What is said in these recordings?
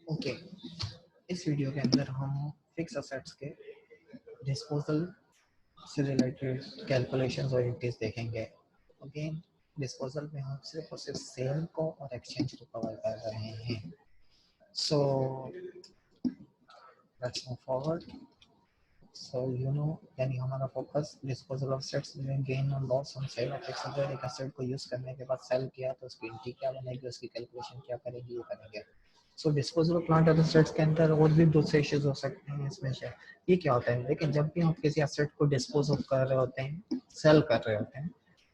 Okay, इस video के अंदर हम फिक्स असेट्स के डिस्पोजल से रिलेटेड कैलकुलेशंस और एंट्रीज देखेंगे। अगेन डिस्पोजल में हम सिर्फ और सिर्फ सेल को और एक्सचेंज को कवर कर रहे हैं। So let's move forward. So यानी हमारा फोकस डिस्पोजल ऑफ एसेट्स में गेन और लॉस ऑन सेल ऑफ एक एसेट को यूज करने के बाद सेल किया तो उसकी एंट्री क्या बनेगी, उसकी कैलकुलेशन क्या करेगी, ये करेंगे। सो डिस्पोजल ऑफ प्लांट और एसेट्स के अंदर और भी दूसरे इश्यूज हो सकते हैं इसमें से। ये क्या होता है, लेकिन जब भी आप किसी एसेट को डिस्पोज ऑफ कर रहे होते हैं, सेल कर रहे होते हैं,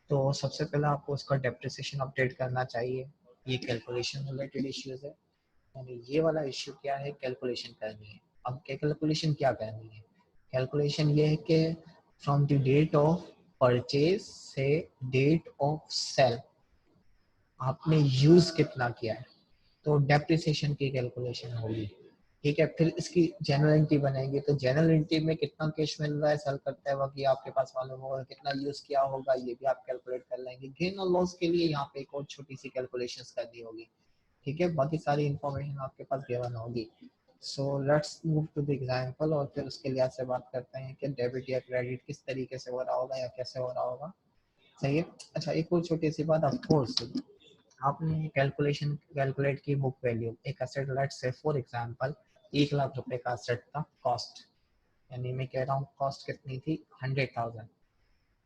तो सबसे पहले आपको उसका डेप्रिसिएशन अपडेट करना चाहिए। ये कैलकुलेशन रिलेटेड इश्यूज है, यानी ये वाला इश्यू क्या है, कैलकुलेशन करनी है। अब कैलकुलेशन क्या करनी है, कैलकुलेशन ये है कि from the date of purchase से डेट ऑफ सेल आपने यूज कितना किया है, तो डेप्रिसिएशन की कैलकुलेशन होगी। ठीक है, फिर इसकी जनरल एंट्री बनेगी, तो जनरल एंट्री में कितना कैश मिल रहा है सेल करते वक्त ये आपके पास मालूम होगा, कितना यूज किया होगा ये भी आप कैलकुलेट कर लेंगे। गेन और लॉस के लिए यहाँ पे एक और छोटी सी कैलकुलेशंस करनी होगी। ठीक है, बाकी सारी इंफॉर्मेशन आपके पास गिवन होगी। So let's move to the example और फिर उसके लिहाज से बात करते हैं कि डेबिट या क्रेडिट किस तरीके से हो रहा होगा या कैसे हो रहा होगा। सही है। अच्छा, एक और छोटी सी बात, ऑफ कोर्स आपने कैलकुलेट की बुक वैल्यू, एक asset let's say for example 1 lakh रुपए का एसेट था कॉस्ट, यानी मैं कह रहा हूँ कॉस्ट कितनी थी 100,000।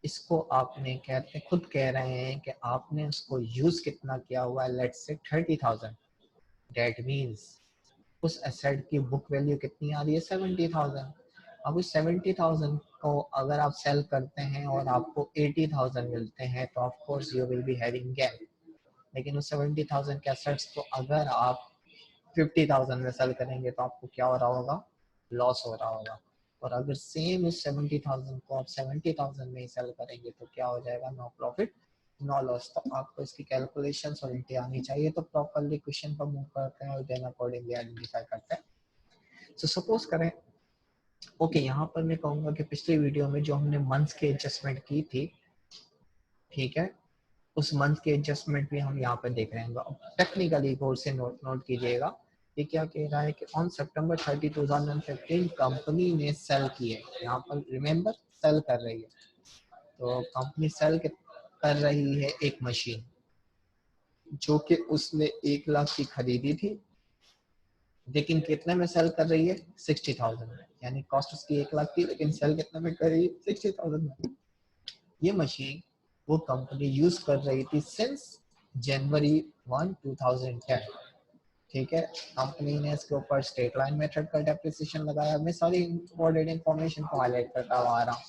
इसको आपने कहते खुद कह रहे हैं कि आपने उसको यूज कितना किया हुआ है, लेट्स से 30,000। डेट मीन्स उस एसेट की बुक वैल्यू कितनी आ रही है 70,000। अब उस 70,000 को अगर आप सेल करते हैं और आपको 80,000 मिलते हैं तो of course you will be having gain. लेकिन उस 70,000 के एसेट्स को अगर आप 50,000 में सेल करेंगे तो आपको क्या हो रहा होगा, लॉस हो रहा होगा। और अगर सेम उस 70,000 को आप 70,000 में ही सेल करेंगे तो क्या हो जाएगा, नो प्रॉफिट नो लॉस। तो आपको इसकी कैलकुलेशंस और एंट्री आनी चाहिए। तो प्रॉपर्ली क्वेश्चन पर मूव करते हैं और देन अकॉर्डिंगली आइडेंटिफाई करते हैं। सो सपोज करें, ओके, यहाँ पर मैं कहूँगा कि पिछली वीडियो में जो हमने मंथ्स की एडजस्टमेंट की थी, ठीक है, उस मंथ के एडजस्टमेंट भी हम यहाँ पर देख रहे हैं। अब टेक्निकली गौर से नोट कीजिएगा, ये क्या कह रहा है कि ऑन सितंबर 30, 2015 कंपनी ने सेल की है। यहाँ पर रिमेंबर सेल कर रही है, तो कंपनी सेल कर रही है एक मशीन जो कि उसने 1 लाख की खरीदी थी, लेकिन कितने में सेल कर रही है 60,000 में। यानी कॉस्ट उसकी 1 लाख थी लेकिन सेल कितने में कर रही है 60,000 में। ये मशीन वो कंपनी यूज कर रही थी सिंस जनवरी 1, 2010। ठीक है, कंपनी ने इसके ऊपर स्ट्रेट लाइन मेथड का डेप्रिसिएशन लगाया। मैं सारी इंपॉर्टेंट इंफॉर्मेशन को हाईलाइट करता हुआ आ रहा हूँ।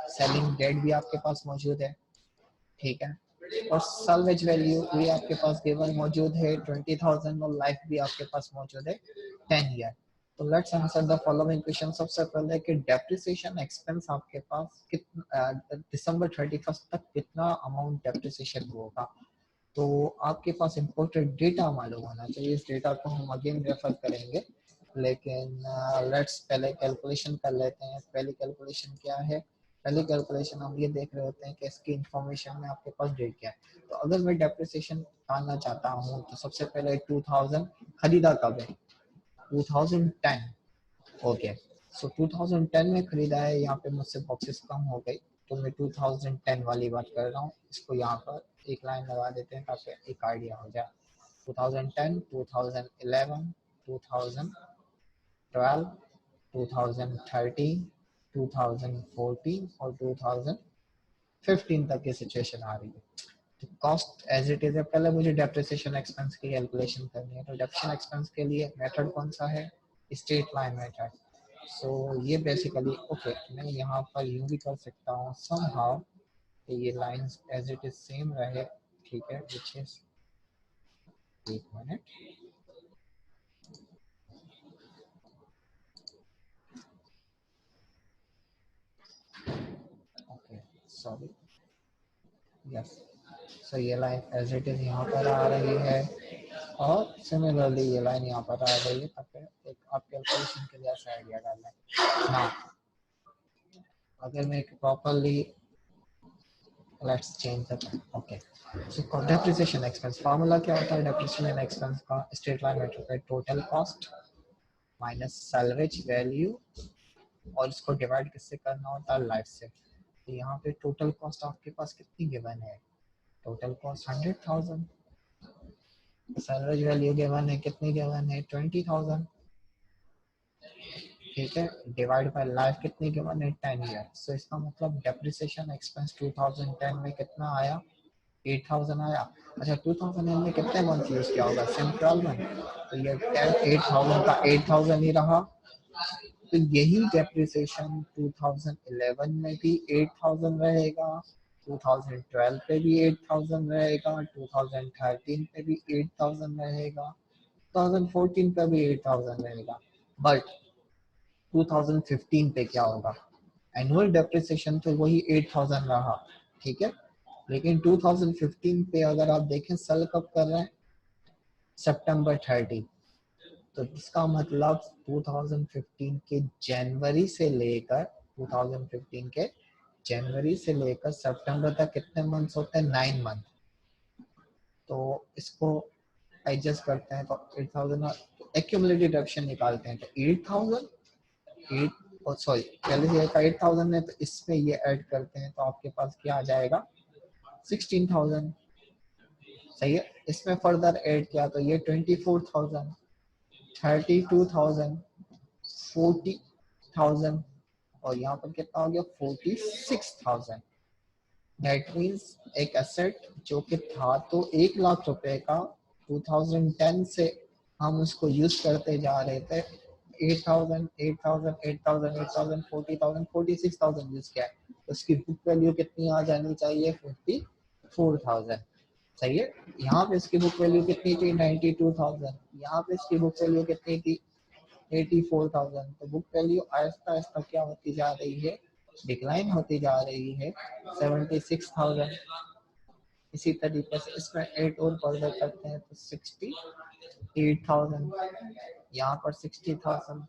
सेलिंग डेट भी आपके पास मौजूद है, ठीक है, और सल्वेज वैल्यू भी आपके पास गिवन मौजूद है 20,000 और लाइफ भी आपके पास मौजूद है 10 ईयर। तो let's answer the following question. सबसे पहले कि डेप्रिसिएशन एक्सपेंस आपके पास कितना दिसंबर 31 तक कितना अमाउंट डेप्रिसिएशन होगा। तो आपके पास इम्पोर्टेंट डेटा मालूम होना चाहिए। इस डेटा को हम अगेन रेफर करेंगे, लेकिन लेट्स पहले कैलकुलेशन कर लेते हैं। पहली कैलकुलेशन क्या है, पहली कैलकुलेशन हम ये देख रहे होते हैं कि इसकी इंफॉर्मेशन में आपके पास डेट क्या है। तो अगर मैं डेप्रिसिएशन निकालना चाहता हूँ तो सबसे पहले 2000 खरीदा कब है, 2010। ओके, सो 2010 में खरीदा है। यहाँ पे मुझसे बॉक्सेस कम हो गई तो मैं 2010 वाली बात कर रहा हूँ। इसको यहाँ पर एक लाइन लगा देते हैं ताकि एक आइडिया हो जाए। 2010, 2011, 2012, 2013, 2014 और 2015 तक की सिचुएशन आ रही है। तो कॉस्ट एज इट इज है। पहले मुझे डेप्रिसिएशन एक्सपेंस की कैलकुलेशन करनी है। तो डेप्रिसिएशन एक्सपेंस के लिए मेथड कौन सा है, स्ट्रेट लाइन मेथड। सो ये बेसिकली ओके, मैं यहाँ पर यूँ भी कर सकता हूँ समहाउ कि ये lines as it is same रहे। ठीक है, विच इज एक minute, okay sorry, yes. So ये लाइन एज इट इज यहाँ पर आ रही है और सिमिलरली ये लाइन यहाँ पर आ रही है ताकि एक आप कैलकुलेशन के लिए ऐसा आइडिया डाल लें ना। अगर मैं properly let's change the okay. So depreciation expense formula क्या होता है, डेप्रिसिएशन एक्सपेंस का स्ट्रेट लाइन मेथड का total cost minus salvage value और इसको डिवाइड किससे करना होता है, लाइफ से। तो यहाँ पे टोटल कॉस्ट आपके पास कितनी गिवन है, total cost 100,000, salvage value given है, कितनी गिवन है, 20,000, ठीक है, डिवाइड बाय लाइफ कितनी गिवन है, 10 ईयर। सो इसका मतलब डेप्रिसिएशन एक्सपेंस 2010 में कितना आया, 8,000 आया। अच्छा 2010 में कितने मंथ यूज किया होगा, सिर्फ 12 मंथ, तो ये 8,000 का 8,000 ही रहा। तो यही डेप्रिसिएशन 2011 में भी 8,000 रहेगा, 2012 पे भी 8,000 रहेगा, 2013 पे भी 8,000 रहेगा, 2014 पे भी 8,000 रहेगा। बट 2015 पे क्या होगा, एनुअल डेप्रिसिएशन तो वही 8,000 रहा, ठीक है, लेकिन 2015 पे अगर आप देखें सेल कब कर रहे हैं, सितंबर 30, तो इसका मतलब 2015 के जनवरी से लेकर 2015 के जनवरी से लेकर सितंबर तक कितने मंथ्स होते हैं, 9 मंथ। तो इसको एडजस्ट करते हैं तो 8,000 एक्यूमुलेटेड डिडक्शन निकालते हैं, तो 8,000 8 सॉरी पहले से का 8,000 है तो इसमें ये ऐड करते हैं तो आपके पास क्या आ जाएगा, 16,000, सही है। इसमें फर्दर ऐड किया तो ये 24,000, 32,000, 40,000 और यहाँ पर कितना हो गया, 46,000। दैट मीन्स एक एसेट जो कि था तो 1,00,000 रुपए का 2010 से हम उसको यूज करते जा रहे थे, 8,000, 8,000, 8,000, 8,000, 40,000, 46,000 यूज किया है, तो उसकी बुक वैल्यू कितनी आ जानी चाहिए, 54,000, सही है। यहाँ पे इसकी बुक वैल्यू कितनी थी, 92,000, यहाँ पे इसकी बुक वैल्यू कितनी थी, 84,000। तो बुक वैल्यू आहिस्ता आहिस्ता क्या होती जा रही है, डिक्लाइन होती जा रही है, 76,000। इसी तरीके से इसमें 8 और फर्दर करते हैं तो 68,000, यहाँ पर 60,000।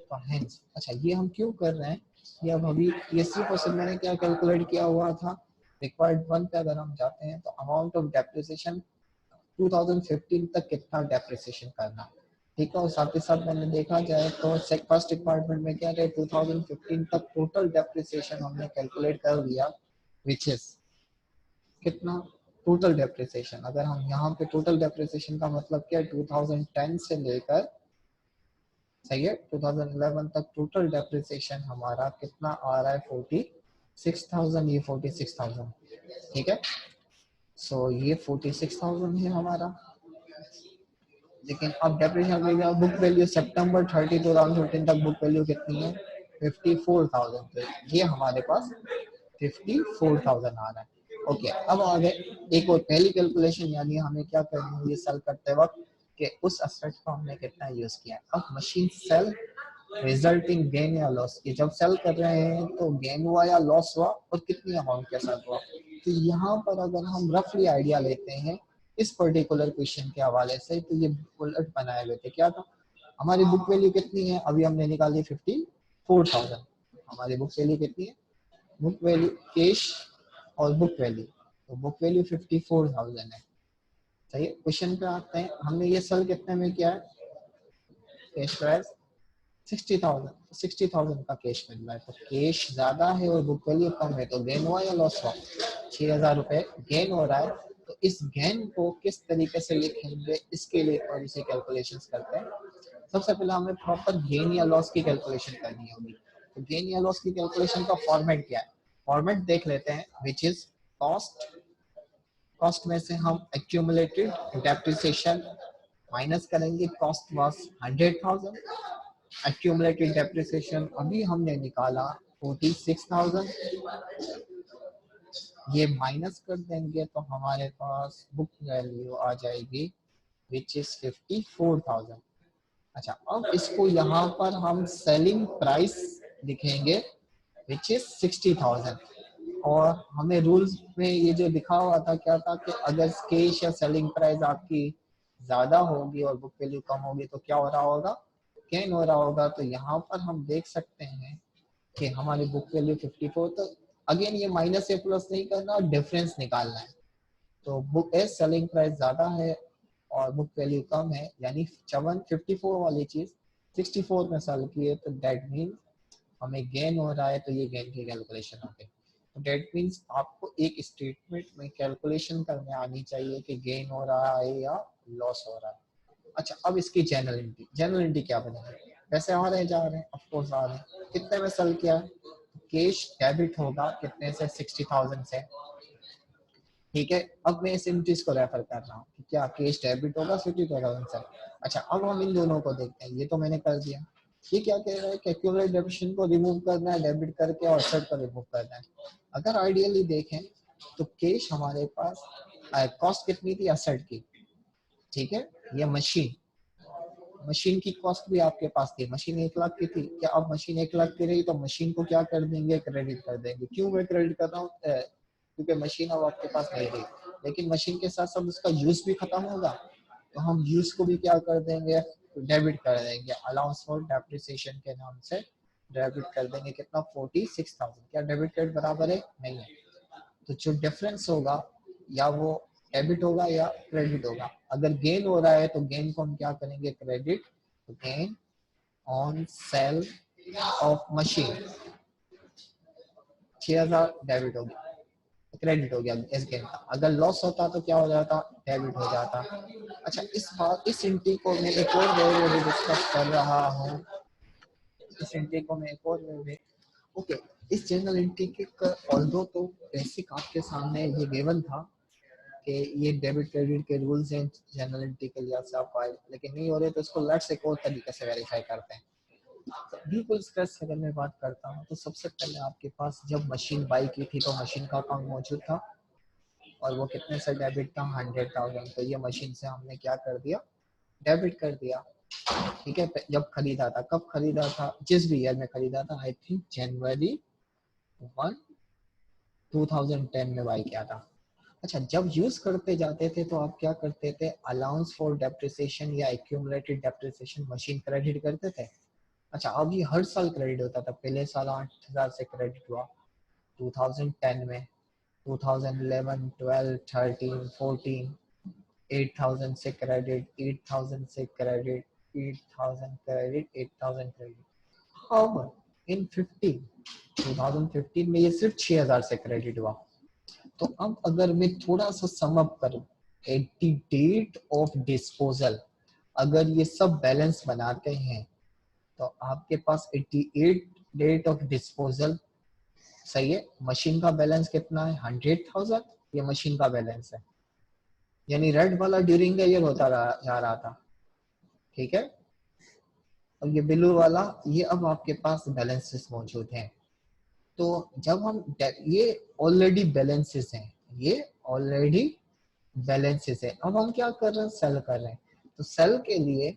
तो हेंस अच्छा ये हम क्यों कर रहे हैं, ये अब अभी ये सिर्फ और सिर्फ मैंने क्या कैलकुलेट किया हुआ था, रिक्वायर्ड 1 पे अगर हम जाते हैं तो अमाउंट ऑफ डेप्रिसिएशन 2015 तक कितना डेप्रिसिएशन करना, ठीक है। और साथ ही साथ मैंने देखा जाए तो फर्स्ट डिपार्टमेंट में क्या है, 2015 तक टोटल डेप्रिसिएशन हमने कैलकुलेट कर लिया, विच इज कितना, टोटल डेप्रिसिएशन। अगर हम यहाँ पे टोटल डेप्रिसिएशन का मतलब क्या है, 2010 से लेकर, सही है, 2011 तक टोटल डेप्रिसिएशन हमारा कितना आ रहा है, 46,000, ये 46,000, ठीक है। सो ये 46,000 है हमारा। लेकिन अब डेप्रिसिएशन बुक वैल्यू सितंबर 30 2015 तक बुक वैल्यू कितनी है, 54,000, तो ये हमारे पास 54,000 आ रहा है। ओके अब आगे एक और पहली कैलकुलेशन, यानी हमें क्या करनी है ये सेल करते वक्त कि उस एसेट को हमने कितना यूज किया है। अब मशीन सेल रिजल्टिंग गेन या लॉस, ये जब सेल कर रहे हैं तो गेन हुआ या लॉस हुआ और कितनी अमाउंट के साथ हुआ। तो यहाँ पर अगर हम रफली आइडिया लेते हैं इस पर्टिकुलर क्वेश्चन के हवाले से, तो ये बुलेट बनाए हुए थे, क्या था, हमारी बुक वैल्यू कितनी है, अभी हमने निकाली 54,000, हमारी बुक वैल्यू कितनी है, बुक वैल्यू कैश और बुक वैल्यू, तो बुक वैल्यू 54,000 है, सही है। क्वेश्चन पे आते हैं, हमने ये सेल कितने में किया है, कैश प्राइस 60,000, 60,000 का कैश मिल रहा है, तो कैश ज्यादा है और बुक वैल्यू कम है, तो गेन हुआ या लॉस हुआ, 6,000 रुपए गेन हो रहा है। तो इस गेन को किस तरीके से लिखेंगे, इसके लिए थोड़ी सी कैलकुलेशंस करते हैं। सबसे पहले हमें प्रॉपर गेन या लॉस की कैलकुलेशन करनी होगी। तो गेन या लॉस की कैलकुलेशन का फॉर्मेट क्या है, फॉर्मेट देख लेते हैं, विच इज कॉस्ट, कॉस्ट में से हम एक्यूमुलेटेड डेप्रिसिएशन माइनस करेंगे, कॉस्ट वाज 100,000, एक्यूमुलेटेड डेप्रिसिएशन अभी हमने निकाला 46,000, ये माइनस कर देंगे तो हमारे पास बुक वैल्यू आ जाएगी विच इज 54,000। अच्छा अब इसको यहाँ पर हम सेलिंग प्राइस लिखेंगे विच इज 60,000, और हमें रूल्स में ये जो लिखा हुआ था क्या था कि अगर कैश या सेलिंग प्राइस आपकी ज्यादा होगी और बुक वैल्यू कम होगी तो क्या हो रहा होगा, गेन हो रहा होगा। तो यहाँ पर हम देख सकते हैं कि हमारी बुक वैल्यू 54, तो अगेन ये माइनस या प्लस नहीं करना और डिफरेंस निकालना है। तो बुक एज सेलिंग प्राइस ज्यादा है और बुक वैल्यू कम है, यानी 54 वाली चीज 64 में सेल किए तो दैट मीन हमें गेन हो रहा है, तो ये गेन की कैलकुलेशन हो गई। तो दैट मीन्स आपको एक स्टेटमेंट में कैलकुलेशन करने आनी चाहिए कि गेन हो रहा है या लॉस हो रहा है। अच्छा, अब इसकी जनरल एंट्री क्या बनेगी? पैसे आ रहे हैं जा रहे हैं, ऑफ कोर्स आ रहे हैं। कितने में सेल किया? कैश डेबिट होगा कितने से? 60,000 से। ठीक है, अब मैं इस एंट्रीज को रेफर कर रहा हूँ कि क्या कैश डेबिट होगा 60,000 से। अच्छा, अब हम इन दोनों को देखते हैं। ये तो मैंने कर दिया। ये क्या कह रहा है कि एक्यूमुलेट डेबिशन को रिमूव करना है डेबिट करके और सेट को रिमूव करना है। अगर आइडियली देखें तो कैश हमारे पास कॉस्ट कितनी थी असेट की? ठीक है, ये मशीन की कॉस्ट भी आपके पास थी। मशीन 1 लाख की थी। क्या अब मशीन 1 लाख की रही तो मशीन को क्या कर देंगे? क्रेडिट कर देंगे। क्यों मैं क्रेडिट कर रहा हूँ? क्योंकि मशीन अब आपके पास नहीं रही, लेकिन मशीन के साथ साथ उसका यूज भी खत्म होगा, तो हम यूज को भी क्या कर देंगे? डेबिट कर देंगे। अलाउंस फॉर डेप्रिसिएशन के नाम से डेबिट कर देंगे। कितना? 46,000। क्या डेबिट क्रेडिट बराबर है? नहीं है। तो जो डिफरेंस होगा या वो डेबिट होगा या क्रेडिट होगा। अगर गेन हो रहा है तो गेन को हम क्या करेंगे? क्रेडिट। तो gain on sale of machine 6,000 debit हो गया, क्रेडिट हो गया इस गेन का। अगर लॉस होता तो क्या हो जाता? डेबिट हो जाता। अच्छा, इस एंट्री को मैं एक और वे में डिस्कस कर रहा हूँ। इस एंट्री को मैं एक और वे में ओके, इस जनरल एंट्री के ऑल्दो तो बेसिक आपके सामने ये गिवन था कि ये डेबिट क्रेडिट के रूल्स हैं जनरल एंट्री के लिहाज आप पाए, लेकिन नहीं हो रहे तो इसको लेट्स एक और तरीके से वेरीफाई करते हैं। तो बिल्कुल स्ट्रेस अगर मैं बात करता हूँ तो सबसे पहले आपके पास जब मशीन बाई की थी तो मशीन का अकाउंट मौजूद था और वो कितने से डेबिट था? 100,000। तो ये मशीन से हमने क्या कर दिया? डेबिट कर दिया। ठीक है, जब खरीदा था, कब खरीदा था? जिस भी ईयर में खरीदा था, आई थिंक January 1 2010 में बाई किया था। अच्छा, जब यूज करते जाते थे तो आप क्या करते थे? अलाउंस फॉर डेप्रिसिएशन या एक्यूमुलेटेड डेप्रिसिएशन मशीन क्रेडिट करते थे। अच्छा, अब ये हर साल क्रेडिट होता था। पहले साल 8,000 से क्रेडिट हुआ 2010 में, 2011, 12, 13, 14 8,000 से क्रेडिट, 8,000 से क्रेडिट, 8,000 क्रेडिट, 8,000 क्रेडिट। अब इन 2015 में ये सिर्फ 6,000 से क्रेडिट हुआ। तो अब अगर मैं थोड़ा सा सम अप करूं, at the date of disposal अगर ये सब बैलेंस बनाते हैं तो आपके पास 88 डेट ऑफ डिस्पोजल सही है। मशीन का बैलेंस कितना है? 100,000। ये मशीन का बैलेंस है, यानी रेड वाला ड्यूरिंग द ईयर होता जा रहा था। ठीक है, अब ये ब्लू वाला ये अब आपके पास बैलेंसेस मौजूद हैं। तो जब हम ये ऑलरेडी बैलेंसेस हैं, ये ऑलरेडी बैलेंसेस है। अब हम क्या कर रहे हैं? सेल कर रहे हैं। तो सेल के लिए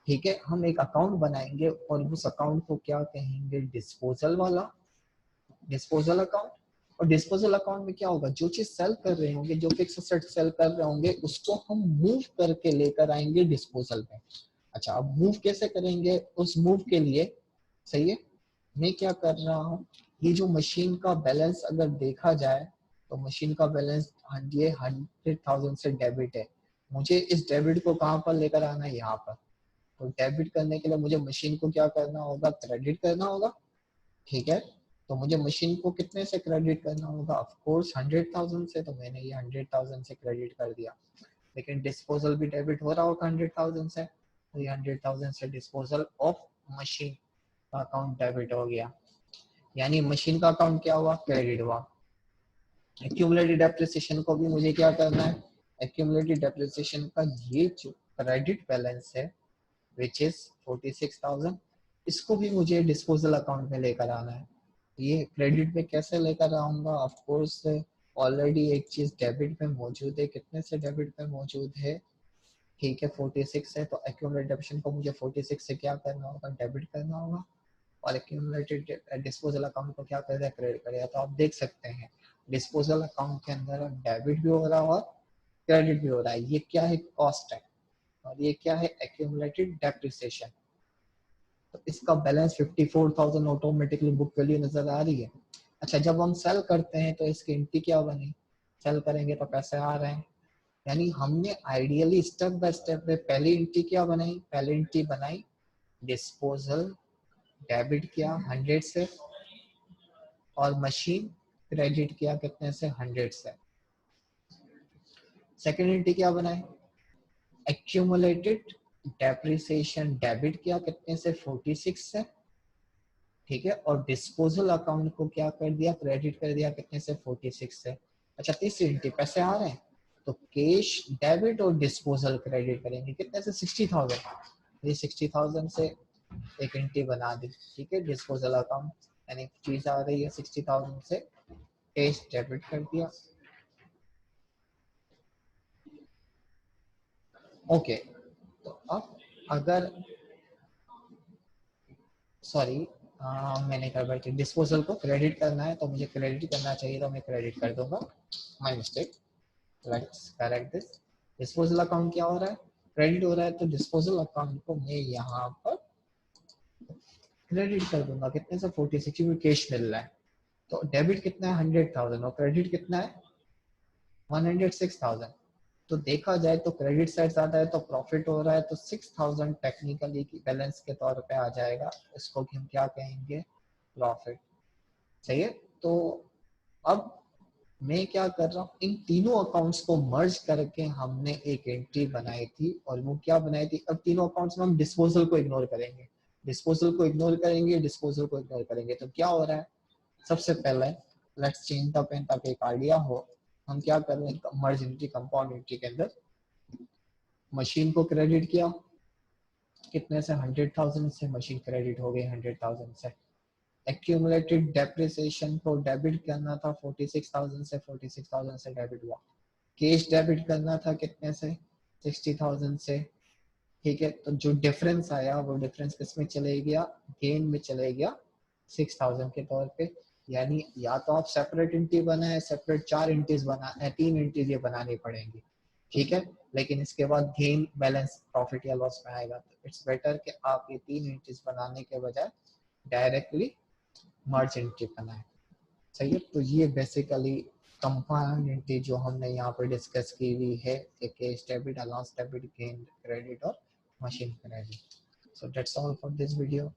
ठीक है हम एक अकाउंट बनाएंगे और उस अकाउंट को क्या कहेंगे? डिस्पोजल वाला, डिस्पोजल अकाउंट। और डिस्पोजल अकाउंट में क्या होगा? जो चीज सेल कर रहे होंगे, जो फिक्स एसेट सेल कर रहे होंगे, उसको हम मूव करके लेकर आएंगे डिस्पोजल में। अच्छा, अब मूव कैसे करेंगे? उस मूव के लिए सही है मैं क्या कर रहा हूँ? ये जो मशीन का बैलेंस अगर देखा जाए तो मशीन का बैलेंस ये 100,000 से डेबिट है। मुझे इस डेबिट को कहाँ पर लेकर आना है? यहाँ पर। तो डेबिट करने के लिए मुझे मशीन को क्या करना होगा? क्रेडिट करना होगा। ठीक है, तो मुझे मशीन को कितने से क्रेडिट करना होगा? ऑफ कोर्स 100,000 से। तो मैंने ये 100,000 से क्रेडिट कर दिया। लेकिन डिस्पोजल भी डेबिट हो रहा होगा 100,000 से, तो ये 100,000 से डिस्पोजल ऑफ मशीन का अकाउंट डेबिट हो गया, यानी मशीन का अकाउंट क्या हुआ? क्रेडिट हुआ। एक्यूमुलेटेड डेप्रिसिएशन को भी मुझे क्या करना है? एक्यूमुलेटेड डेप्रिसिएशन का ये जो क्रेडिट बैलेंस है विच इज 46,000, इसको भी मुझे डिस्पोजल अकाउंट में लेकर आना है। ये क्रेडिट में कैसे लेकर आऊंगा? ऑफ कोर्स ऑलरेडी एक चीज डेबिट में मौजूद है। कितने से डेबिट में मौजूद है? ठीक है 46 है। तो एक्यूमुलेटेड डेप्रिसिएशन को मुझे 46 से क्या करना होगा? डेबिट करना होगा। और एक्यूमुलेटेड डिस्पोजल अकाउंट को क्या करेगा? क्रेडिट करेगा। तो आप देख सकते हैं डिस्पोजल अकाउंट के अंदर डेबिट भी हो रहा है और क्रेडिट भी हो रहा है। ये क्या है? कॉस्ट है। और ये क्या है? Accumulated depreciation. तो इसका बैलेंस 54,000 ऑटोमेटिकली बुक वैल्यू नजर आ रही है। अच्छा, जब हम सेल करते हैं तो इसकी एंट्री क्या बनी? सेल करेंगे तो पैसे आ रहे हैं, यानी हमने आइडियली स्टेप बाय स्टेप में पहली एंट्री क्या बनाई? पहली एंट्री बनाई डिस्पोजल डेबिट किया 100 से और मशीन क्रेडिट किया कितने से 100 से। सेकेंड एंट्री क्या बनाए, एक्यूमुलेटेड डेप्रिसिएशन डेबिट किया कितने से 46 से, ठीक है, और डिस्पोजल अकाउंट को क्या कर दिया, क्रेडिट कर दिया कितने से 46 से। अच्छा तीसरी एंट्री पैसे आ रहे हैं तो कैश डेबिट और डिस्पोजल क्रेडिट करेंगे कितने से 60,000, ये 60,000 से एक एंट्री बना दी, ठीक है, डिस्पोजल अकाउंट यानी चीज आ रही है 60,000 से कैश डेबिट कर दिया। ओके तो अब अगर सॉरी मैंने कर बैठी डिस्पोजल को क्रेडिट करना है तो मुझे क्रेडिट करना चाहिए तो मैं क्रेडिट कर दूंगा, my mistake, let's correct this. Disposal account क्या हो रहा है, क्रेडिट हो रहा है तो डिस्पोजल अकाउंट को मैं यहाँ पर क्रेडिट कर दूंगा कितने से 46 क्योंकि कैश मिल रहा है। तो डेबिट कितना है 100,000 और क्रेडिट कितना है 106,000। तो देखा जाए तो क्रेडिट साइड ज्यादा है तो प्रॉफिट हो रहा है तो 6,000 टेक्निकली बैलेंस के तौर पे आ जाएगा, इसको हम क्या कहेंगे प्रॉफिट, सही है। तो अब मैं क्या कर रहा हूँ, इन तीनों अकाउंट्स को मर्ज करके हमने एक एंट्री बनाई थी और वो क्या बनाई थी, अब तीनों अकाउंट्स में हम डिस्पोजल को इग्नोर करेंगे, डिस्पोजल को इग्नोर करेंगे, डिस्पोजल को इग्नोर करेंगे। तो क्या हो रहा है, सबसे पहले लेट्स चेंज द पेन ताकि एक आइडिया हो। हम क्या कर रहे हैं, मर्ज एंट्री कंपाउंड एंट्री के अंदर मशीन को क्रेडिट किया कितने से 100,000 से, मशीन क्रेडिट हो गई 100,000 से। एक्यूमुलेटेड डेप्रिसिएशन को डेबिट करना था 46,000 से, 46,000 से डेबिट हुआ। कैश डेबिट करना था कितने से 60,000 से, ठीक है। तो जो डिफरेंस आया वो डिफरेंस किसमें चले गया, गेन में चले गया 6,000 के तौर पे। यानी या तो आप सेपरेट एंट्री बनाए, सेपरेट 4 एंट्रीज बना 3 एंट्रीज ये बनानी पड़ेंगी, ठीक है, लेकिन इसके बाद गेन बैलेंस प्रॉफिट या लॉस में आएगा। तो इट्स बेटर कि आप ये 3 एंट्रीज बनाने के बजाय डायरेक्टली मर्ज एंट्री बनाए, सही है। तो ये बेसिकली कंपाउंड एंट्री जो हमने यहाँ पर डिस्कस की हुई है, cash debit, allowance debit, gain credit और machine credit. So that's all for this video.